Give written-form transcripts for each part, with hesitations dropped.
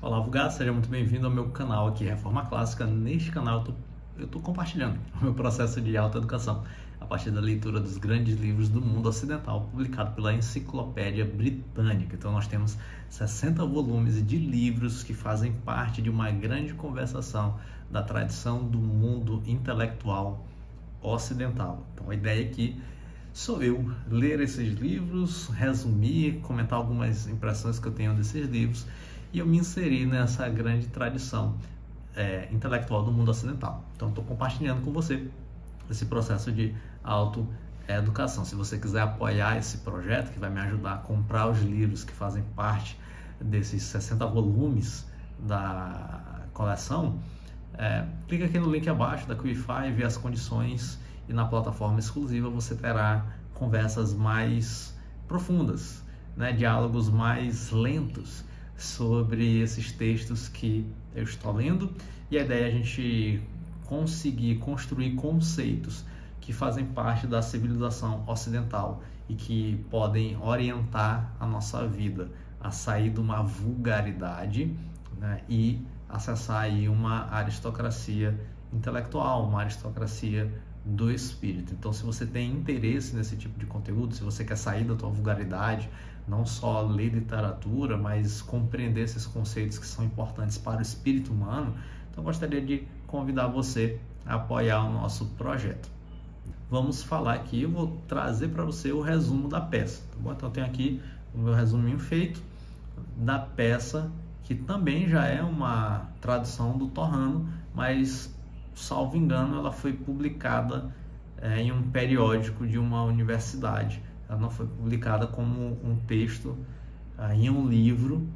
Olá, Vulgato, seja muito bem-vindo ao meu canal aqui, Reforma Clássica. Neste canal eu estou compartilhando o meu processo de autoeducação a partir da leitura dos grandes livros do mundo ocidental, publicado pela Enciclopédia Britânica. Então nós temos 60 volumes de livros que fazem parte de uma grande conversação da tradição do mundo intelectual ocidental. Então a ideia aqui sou eu ler esses livros, resumir, comentar algumas impressões que eu tenho desses livros, e eu me inseri nessa grande tradição intelectual do mundo ocidental. Então estou compartilhando com você esse processo de autoeducação. Se você quiser apoiar esse projeto, que vai me ajudar a comprar os livros que fazem parte desses 60 volumes da coleção, clica aqui no link abaixo da Qwify, vê as condições, e na plataforma exclusiva você terá conversas mais profundas, diálogos mais lentos sobre esses textos que eu estou lendo, e a ideia é a gente conseguir construir conceitos que fazem parte da civilização ocidental e que podem orientar a nossa vida a sair de uma vulgaridade, e acessar aí uma aristocracia intelectual, uma aristocracia do espírito. Então, se você tem interesse nesse tipo de conteúdo, se você quer sair da tua vulgaridade, não só ler literatura, mas compreender esses conceitos que são importantes para o espírito humano, então eu gostaria de convidar você a apoiar o nosso projeto. Vamos falar aqui, eu vou trazer para você o resumo da peça, tá bom? Então eu tenho aqui o meu resuminho feito da peça, que também já é uma tradução do Torrano, mas salvo engano ela foi publicada em um periódico de uma universidade. Ela não foi publicada como um texto em um livro,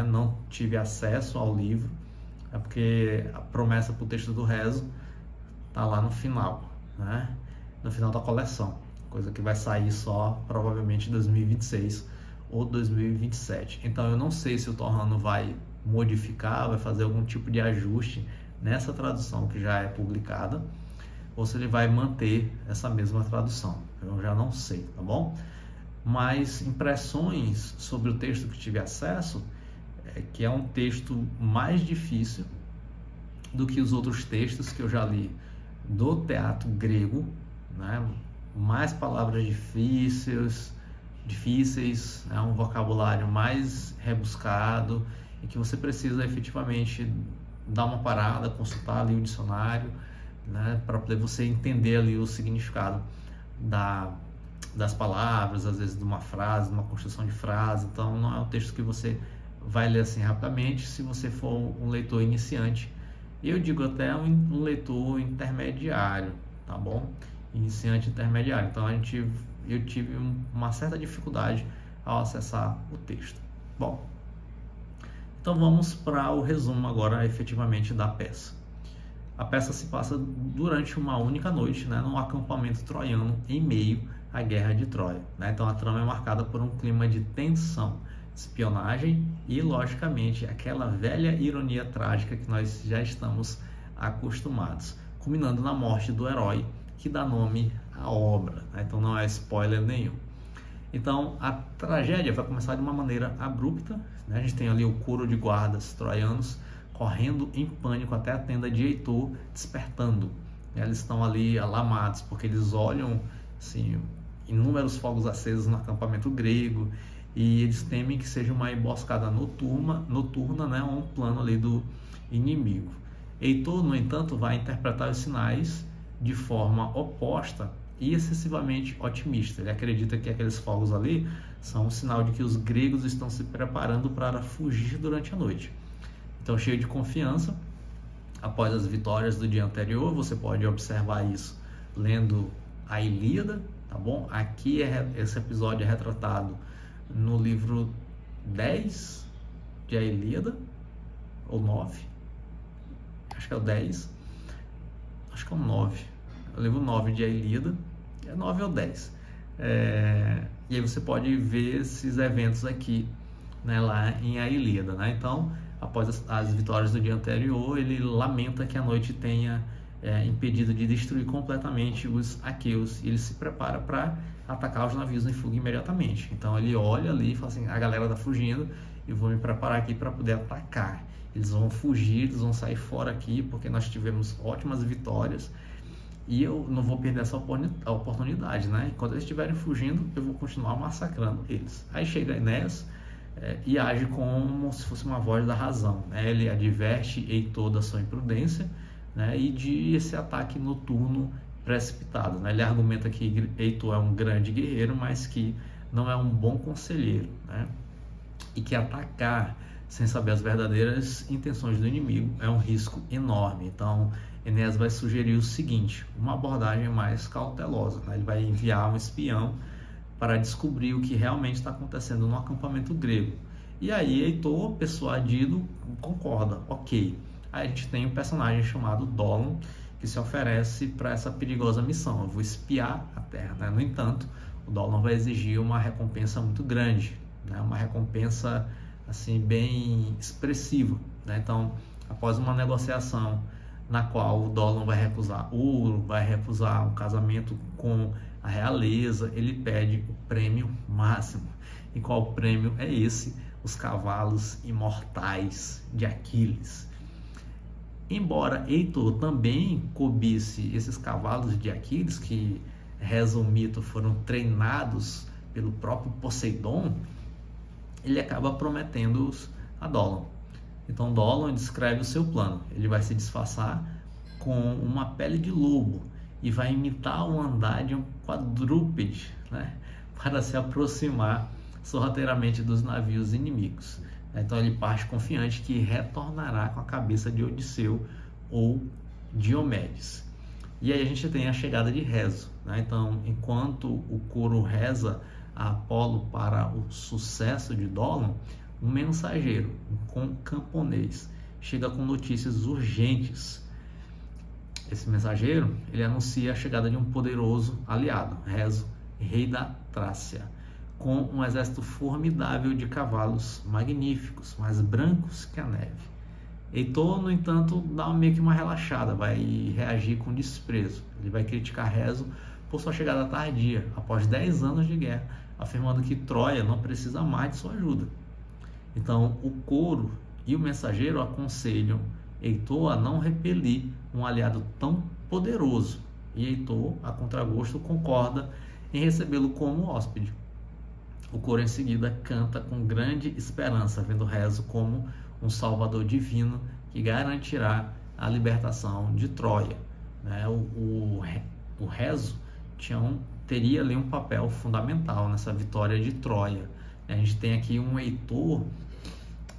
não tive acesso ao livro, porque a promessa para o texto do rezo está lá no final, no final da coleção, coisa que vai sair só provavelmente em 2026 ou 2027. Então eu não sei se o Torrano vai modificar, vai fazer algum tipo de ajuste nessa tradução que já é publicada, ou se ele vai manter essa mesma tradução. Eu já não sei, tá bom? Mas impressões sobre o texto que tive acesso é que é um texto mais difícil do que os outros textos que eu já li do teatro grego, mais palavras difíceis, um vocabulário mais rebuscado, e que você precisa efetivamente dar uma parada, consultar ali o dicionário, para poder você entender ali o significado das palavras, às vezes de uma frase, de uma construção de frase. Então não é um texto que você vai ler assim rapidamente se você for um leitor iniciante. Eu digo até um leitor intermediário, tá bom? Iniciante intermediário. Então eu tive uma certa dificuldade ao acessar o texto. Bom, então vamos para o resumo agora efetivamente da peça. A peça se passa durante uma única noite, num acampamento troiano em meio à Guerra de Troia. Então a trama é marcada por um clima de tensão, espionagem e, logicamente, aquela velha ironia trágica que nós já estamos acostumados, culminando na morte do herói que dá nome à obra. Então não é spoiler nenhum. Então a tragédia vai começar de uma maneira abrupta. A gente tem ali o coro de guardas troianos correndo em pânico até a tenda de Heitor, despertando. Eles estão ali alamados porque eles olham assim, inúmeros fogos acesos no acampamento grego, e eles temem que seja uma emboscada noturna, um plano ali do inimigo. Heitor, no entanto, vai interpretar os sinais de forma oposta e excessivamente otimista. Ele acredita que aqueles fogos ali são um sinal de que os gregos estão se preparando para fugir durante a noite. Então, cheio de confiança, após as vitórias do dia anterior, você pode observar isso lendo a Ilíada, tá bom? Aqui esse episódio é retratado no livro 10 de A Ilíada, ou 9, acho que é o 10, acho que é o 9, o livro 9 de A Ilíada, é 9 ou 10, e aí você pode ver esses eventos aqui, lá em A Ilíada, Então, após as vitórias do dia anterior, ele lamenta que a noite tenha impedido de destruir completamente os aqueus, e ele se prepara para atacar os navios em fuga imediatamente. Então ele olha ali e fala assim, a galera está fugindo, e vou me preparar aqui para poder atacar. Eles vão fugir, eles vão sair fora aqui, porque nós tivemos ótimas vitórias e eu não vou perder essa oportunidade, né? Enquanto eles estiverem fugindo, eu vou continuar massacrando eles. Aí chega Enéas e age como se fosse uma voz da razão, né? Ele adverte Heitor da sua imprudência, né? E de esse ataque noturno precipitado, né? Ele argumenta que Heitor é um grande guerreiro, mas que não é um bom conselheiro, né? E que atacar sem saber as verdadeiras intenções do inimigo é um risco enorme. Então Enéas vai sugerir o seguinte: uma abordagem mais cautelosa, né? Ele vai enviar um espião para descobrir o que realmente está acontecendo no acampamento grego. E aí Heitor, persuadido, concorda, ok. Aí a gente tem um personagem chamado Dolon, que se oferece para essa perigosa missão. Eu vou espiar a terra, né? No entanto, o Dolon vai exigir uma recompensa muito grande, né? Uma recompensa assim bem expressiva, né? Então, após uma negociação na qual o Dolon vai recusar ouro, vai recusar um casamento com a realeza, ele pede o prêmio máximo. E qual prêmio é esse? Os cavalos imortais de Aquiles. Embora Heitor também cobisse esses cavalos de Aquiles, que, reza o mito, foram treinados pelo próprio Poseidon, ele acaba prometendo-os a Dolon. Então Dolon descreve o seu plano. Ele vai se disfarçar com uma pele de lobo e vai imitar o andar de um quadrúpede, né, para se aproximar sorrateiramente dos navios inimigos. Então ele parte confiante que retornará com a cabeça de Odisseu ou Diomedes. E aí a gente tem a chegada de Rezo, né? Então, enquanto o coro reza a Apolo para o sucesso de Dolon, um mensageiro, um camponês, chega com notícias urgentes. Esse mensageiro, ele anuncia a chegada de um poderoso aliado, Rezo, rei da Trácia, com um exército formidável de cavalos magníficos, mais brancos que a neve. Heitor, no entanto, dá meio que uma relaxada, vai reagir com desprezo. Ele vai criticar Rezo por sua chegada tardia, após 10 anos de guerra, afirmando que Troia não precisa mais de sua ajuda. Então, o coro e o mensageiro aconselham Heitor a não repelir um aliado tão poderoso. E Heitor, a contragosto, concorda em recebê-lo como hóspede. O coro em seguida canta com grande esperança, vendo Rezo como um salvador divino que garantirá a libertação de Troia, né? O Rezo teria ali um papel fundamental nessa vitória de Troia. A gente tem aqui um Heitor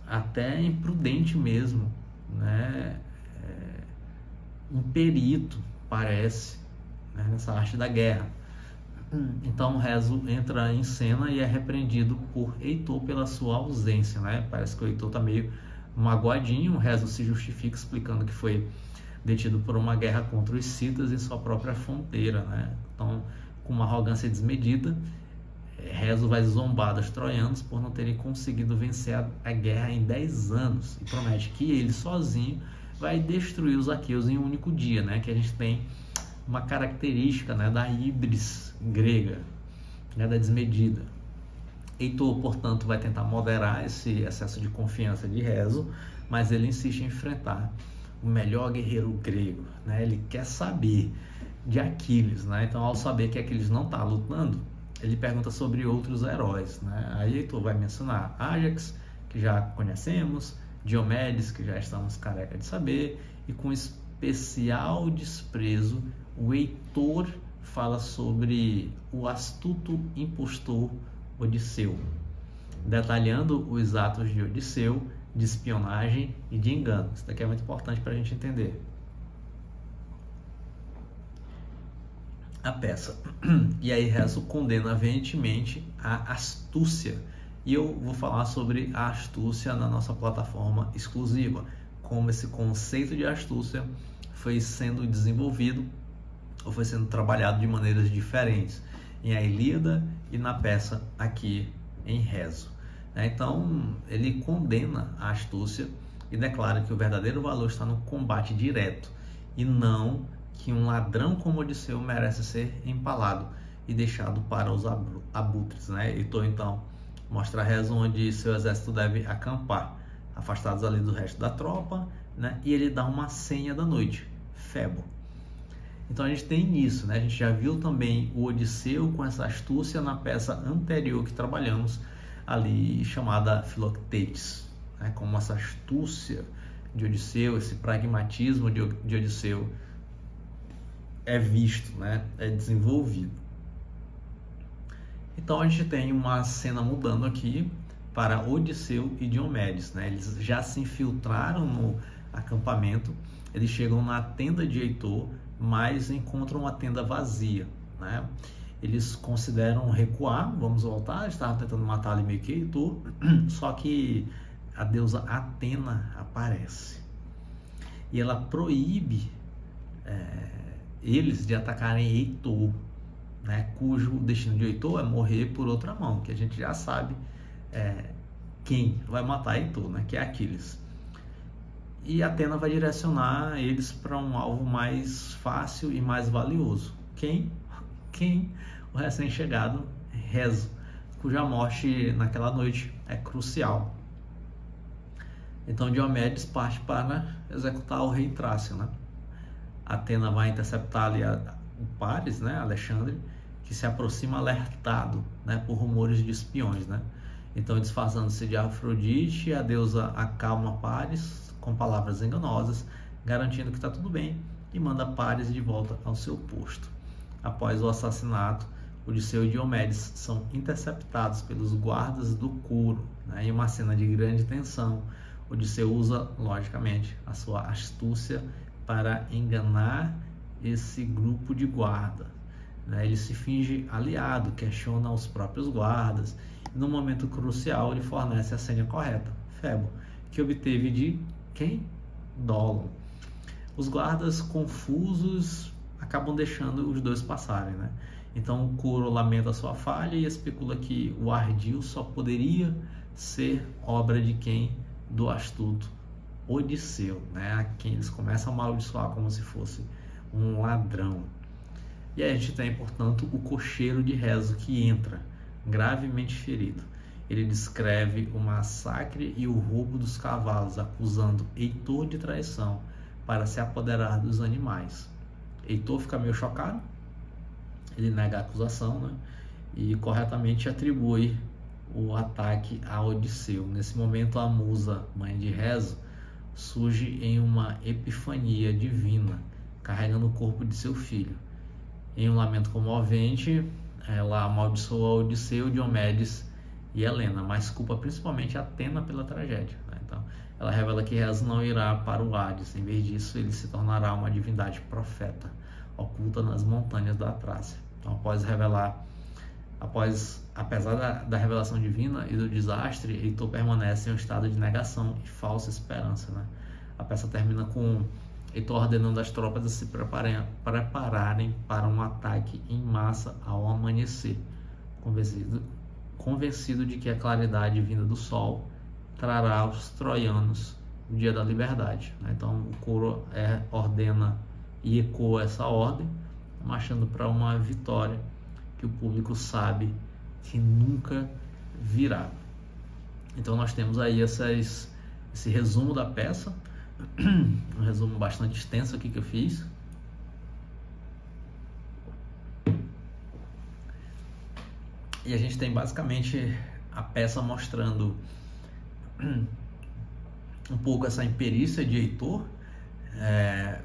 até imprudente mesmo, né? Um perito, parece, né, nessa arte da guerra. Então Rezo entra em cena e é repreendido por Heitor pela sua ausência, né? Parece que o Heitor está meio magoadinho. O Rezo se justifica explicando que foi detido por uma guerra contra os citas em sua própria fronteira, né? Então, com uma arrogância desmedida, Rezo vai zombar dos troianos por não terem conseguido vencer a guerra em 10 anos e promete que ele sozinho vai destruir os aqueus em um único dia, né? Que a gente tem uma característica, né, da híbris grega, né, da desmedida. Heitor, portanto, vai tentar moderar esse excesso de confiança de Rezo, mas ele insiste em enfrentar o melhor guerreiro grego, né? Ele quer saber de Aquiles, né? Então, ao saber que Aquiles não está lutando, ele pergunta sobre outros heróis, né? Aí Heitor vai mencionar Ájax, que já conhecemos, Diomedes, que já estamos careca de saber, e com especial desprezo, o Heitor fala sobre o astuto impostor Odisseu, detalhando os atos de Odisseu, de espionagem e de engano. Isso daqui é muito importante para a gente entender a peça. E aí Rezo condena veementemente a astúcia, e eu vou falar sobre a astúcia na nossa plataforma exclusiva, como esse conceito de astúcia foi sendo desenvolvido ou foi sendo trabalhado de maneiras diferentes em A Ilíada e na peça aqui em Rezo. Então ele condena a astúcia e declara que o verdadeiro valor está no combate direto e não que um ladrão como Odisseu merece ser empalado e deixado para os abutres, né? Heitor então mostra Rezo onde seu exército deve acampar, afastados ali do resto da tropa, né? E ele dá uma senha da noite, Febo. Então a gente tem isso, né? A gente já viu também o Odisseu com essa astúcia na peça anterior que trabalhamos ali, chamada Philoctetes, né? Como essa astúcia de Odisseu, esse pragmatismo de Odisseu é visto, né? É desenvolvido. Então a gente tem uma cena mudando aqui para Odisseu e Diomedes, né? Eles já se infiltraram no acampamento, eles chegam na tenda de Heitor, mas encontram uma tenda vazia, né? Eles consideram recuar, vamos voltar, estavam tentando matar ali meio que Heitor, só que a deusa Atena aparece e ela proíbe eles de atacarem Heitor, né? Cujo destino de Heitor é morrer por outra mão, que a gente já sabe quem vai matar Heitor, né? Que é Aquiles. E Atena vai direcionar eles para um alvo mais fácil e mais valioso. Quem? O recém-chegado Rezo, cuja morte naquela noite é crucial. Então Diomedes parte para executar o rei Trácio, né? Atena vai interceptar ali o Paris, né? Alexandre, que se aproxima alertado, né? Por rumores de espiões, né? Então, disfarçando-se de Afrodite, a deusa acalma Paris com palavras enganosas, garantindo que está tudo bem, e manda Paris de volta ao seu posto. Após o assassinato, Odisseu e Diomedes são interceptados pelos guardas do Curo, né? Em uma cena de grande tensão, Odisseu usa, logicamente, a sua astúcia para enganar esse grupo de guarda, né? Ele se finge aliado, questiona os próprios guardas, e no momento crucial ele fornece a senha correta, Febo, que obteve de quem? Dolon. Os guardas confusos acabam deixando os dois passarem, né? Então o Curo lamenta sua falha e especula que o ardil só poderia ser obra de quem? Do astuto Odisseu, né? A quem eles começam a amaldiçoar como se fosse um ladrão. E aí a gente tem, portanto, o cocheiro de Rezo que entra, gravemente ferido. Ele descreve o massacre e o roubo dos cavalos, acusando Heitor de traição para se apoderar dos animais. Heitor fica meio chocado, ele nega a acusação, né? E corretamente atribui o ataque a Odisseu. Nesse momento, a musa, mãe de Rezo, surge em uma epifania divina, carregando o corpo de seu filho. Em um lamento comovente, ela amaldiçoa Odisseu, Diomedes e Helena, mas culpa principalmente Atena pela tragédia, né? Então, ela revela que Rezo não irá para o Hades. Em vez disso, ele se tornará uma divindade profeta, oculta nas montanhas da Trácia. Então, apesar da revelação divina e do desastre, Heitor permanece em um estado de negação e falsa esperança, né? A peça termina com Heitor ordenando as tropas a se prepararem para um ataque em massa ao amanhecer, convencido de que a claridade vinda do sol trará aos troianos o dia da liberdade, né? Então o Curo ordena e ecoa essa ordem, marchando para uma vitória que o público sabe que nunca virá. Então nós temos aí esse resumo da peça, um resumo bastante extenso aqui que eu fiz. E a gente tem basicamente a peça mostrando um pouco essa imperícia de Heitor,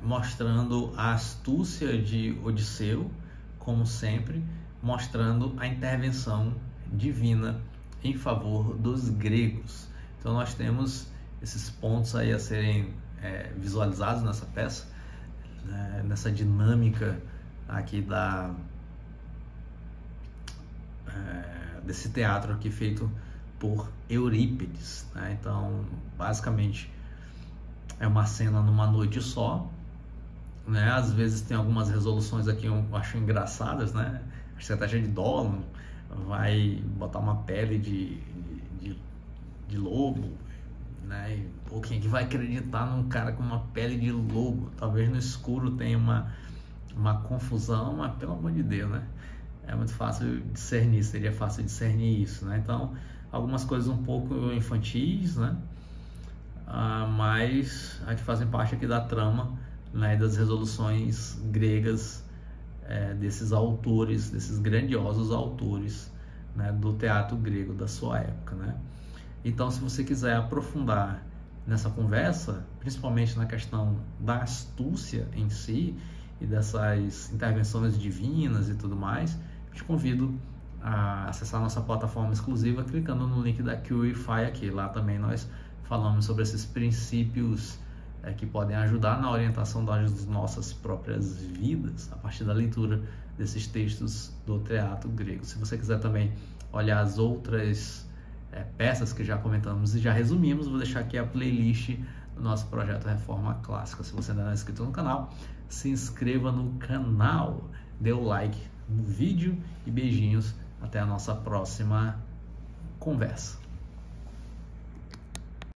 mostrando a astúcia de Odisseu, como sempre, mostrando a intervenção divina em favor dos gregos. Então nós temos esses pontos aí a serem visualizados nessa peça, nessa dinâmica aqui desse teatro aqui feito por Eurípides, né? Então basicamente é uma cena numa noite só, né? Às vezes tem algumas resoluções aqui eu acho engraçadas, né? A estratégia de Dolon vai botar uma pele de lobo, né? Ou quem que vai acreditar num cara com uma pele de lobo? Talvez no escuro tenha uma confusão, mas pelo amor de Deus, né? É muito fácil discernir, seria fácil discernir isso, né? Então algumas coisas um pouco infantis, né? Mas a que fazem parte aqui da trama, né, das resoluções gregas, desses autores, desses grandiosos autores, né, do teatro grego da sua época, né? Então, se você quiser aprofundar nessa conversa, principalmente na questão da astúcia em si e dessas intervenções divinas e tudo mais, te convido a acessar nossa plataforma exclusiva clicando no link da Curify aqui. Lá também nós falamos sobre esses princípios que podem ajudar na orientação das nossas próprias vidas a partir da leitura desses textos do teatro grego. Se você quiser também olhar as outras peças que já comentamos e já resumimos, vou deixar aqui a playlist do nosso projeto Reforma Clássica. Se você ainda não é inscrito no canal, se inscreva no canal, dê o like no vídeo e beijinhos. Até a nossa próxima conversa.